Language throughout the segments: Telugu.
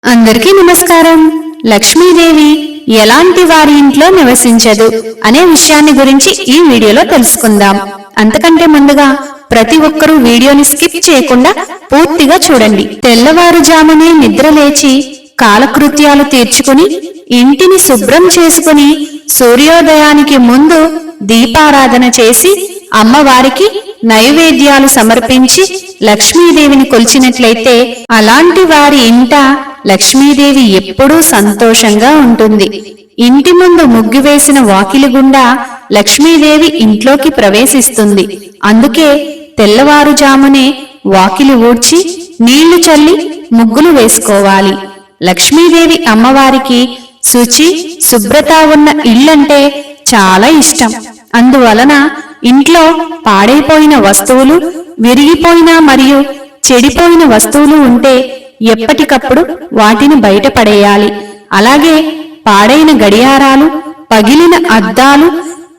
అందరికీ నమస్కారం. లక్ష్మీదేవి ఎలాంటి వారి ఇంట్లో నివసించదు అనే విషయాన్ని గురించి ఈ వీడియోలో తెలుసుకుందాం. అంతకంటే ముందుగా ప్రతి ఒక్కరూ వీడియోని స్కిప్ చేయకుండా పూర్తిగా చూడండి. తెల్లవారుజామునే నిద్రలేచి కాలకృత్యాలు తీర్చుకుని ఇంటిని శుభ్రం చేసుకుని సూర్యోదయానికి ముందు దీపారాధన చేసి అమ్మవారికి నైవేద్యాలు సమర్పించి లక్ష్మీదేవిని కొలిచినట్లయితే అలాంటి వారి ఇంట లక్ష్మీదేవి ఎప్పుడూ సంతోషంగా ఉంటుంది. ఇంటి ముందు ముగ్గు వేసిన వాకిలి గుండా లక్ష్మీదేవి ఇంట్లోకి ప్రవేశిస్తుంది. అందుకే తెల్లవారుజామునే వాకిలి ఊడ్చి నీళ్లు చల్లి ముగ్గులు వేసుకోవాలి. లక్ష్మీదేవి అమ్మవారికి శుచి శుభ్రత ఉన్న ఇల్లంటే చాలా ఇష్టం. అందువలన ఇంట్లో పాడైపోయిన వస్తువులు, విరిగిపోయిన మరియు చెడిపోయిన వస్తువులు ఉంటే ఎప్పటికప్పుడు వాటిని బయటపడేయాలి. అలాగే పాడైన గడియారాలు, పగిలిన అద్దాలు,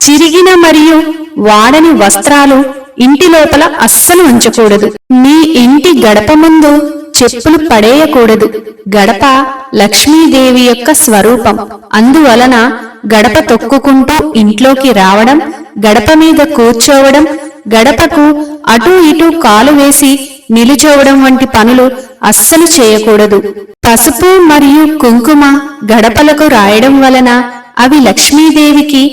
చిరిగిన మరియు వాడని వస్త్రాలు ఇంటి లోపల అస్సలు ఉంచకూడదు. మీ ఇంటి గడప ముందు చెప్పులు పడేయకూడదు. గడప లక్ష్మీదేవి యొక్క స్వరూపం. అందువలన గడప తొక్కుకుంటూ ఇంట్లోకి రావడం, గడప మీద కూర్చోవడం, గడపకు అటూ ఇటూ కాలు వేసి నిలుచోవడం వంటి పనులు అస్సలు చేయకూడదు. పసుపు మరియు కుంకుమ గడపలకు రాయడం వలన అవి లక్ష్మీదేవికి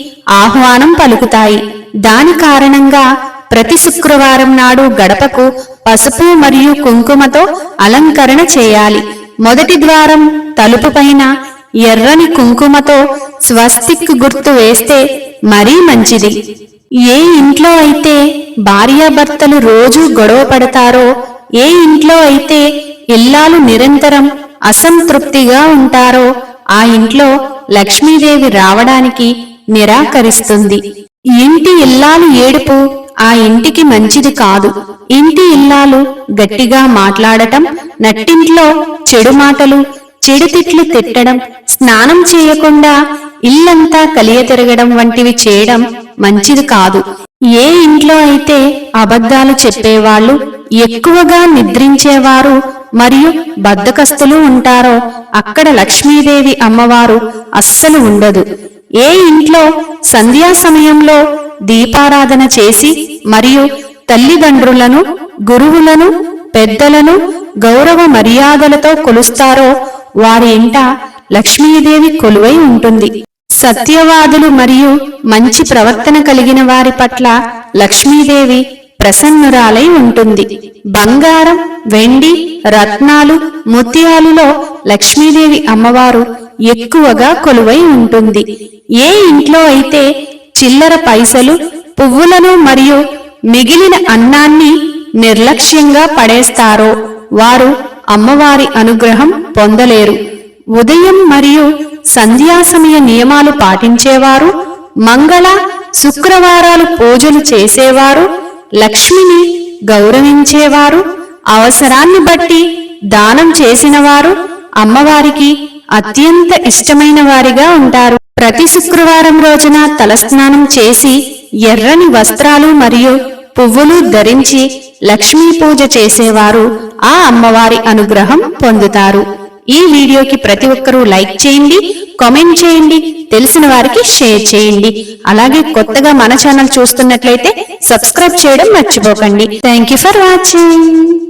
ఆహ్వానం పలుకుతాయి. దాని కారణంగా ప్రతి శుక్రవారం నాడు గడపకు పసుపు మరియు కుంకుమతో అలంకరణ చేయాలి. మొదటి ద్వారం తలుపు పైన ఎర్రని కుంకుమతో స్వస్తిక్ గుర్తు వేస్తే మరీ మంచిది. ఏ ఇంట్లో అయితే భార్యాభర్తలు రోజూ గొడవ పడతారో, ఏ ఇంట్లో అయితే ఇల్లాలు నిరంతరం అసంతృప్తిగా ఉంటారో ఆ ఇంట్లో లక్ష్మీదేవి రావడానికి నిరాకరిస్తుంది. ఇంటి ఇల్లాలు ఏడుపు ఆ ఇంటికి మంచిది కాదు. ఇంటి ఇల్లాలు గట్టిగా మాట్లాడటం, నట్టింట్లో చెడు మాటలు, చెడు తిట్లు తిట్టడం, స్నానం చేయకుండా ఇల్లంతా కలియతిరగడం వంటివి చేయడం మంచిది కాదు. ఏ ఇంట్లో అయితే అబద్ధాలు చెప్పేవాళ్ళు, ఎక్కువగా నిద్రించేవారు మరియు బద్ధకస్తులు ఉంటారో అక్కడ లక్ష్మీదేవి అమ్మవారు అస్సలు ఉండదు. ఏ ఇంట్లో సంధ్యా సమయంలో దీపారాధన చేసి మరియు తల్లిదండ్రులను, గురువులను, పెద్దలను గౌరవ మర్యాదలతో కొలుస్తారో వారి ఇంట లక్ష్మీదేవి కొలువై ఉంటుంది. సత్యవాదులు మరియు మంచి ప్రవర్తన కలిగిన వారి పట్ల లక్ష్మీదేవి ప్రసన్నురాలై ఉంటుంది. బంగారం, వెండి, రత్నాలు, ముత్యాలులో లక్ష్మీదేవి అమ్మవారు ఎక్కువగా కొలువై ఉంటుంది. ఏ ఇంట్లో అయితే చిల్లర పైసలు, పువ్వులను మరియు మిగిలిన అన్నాన్ని నిర్లక్ష్యంగా పడేస్తారో వారు అమ్మవారి అనుగ్రహం పొందలేరు. ఉదయం మరియు సంధ్యా సమయ నియమాలు పాటించేవారు, మంగళ శుక్రవారాలు పూజలు చేసేవారు, లక్ష్మిని గౌరవించేవారు, అవసరాన్ని బట్టి దానం చేసిన వారు అమ్మవారికి అత్యంత ఇష్టమైన వారిగా ఉంటారు. ప్రతి శుక్రవారం రోజున తలస్నానం చేసి ఎర్రని వస్త్రాలు మరియు పువ్వులు ధరించి లక్ష్మీ పూజ చేసేవారు ఆ అమ్మవారి అనుగ్రహం పొందుతారు. ఈ వీడియోకి ప్రతి ఒక్కరూ లైక్ చేయండి, కామెంట్ చేయండి, తెలిసిన వారికి షేర్ చేయండి. అలాగే కొత్తగా మన ఛానల్ చూస్తున్నట్లయితే సబ్స్క్రైబ్ చేయడం మర్చిపోకండి. Thank you for watching.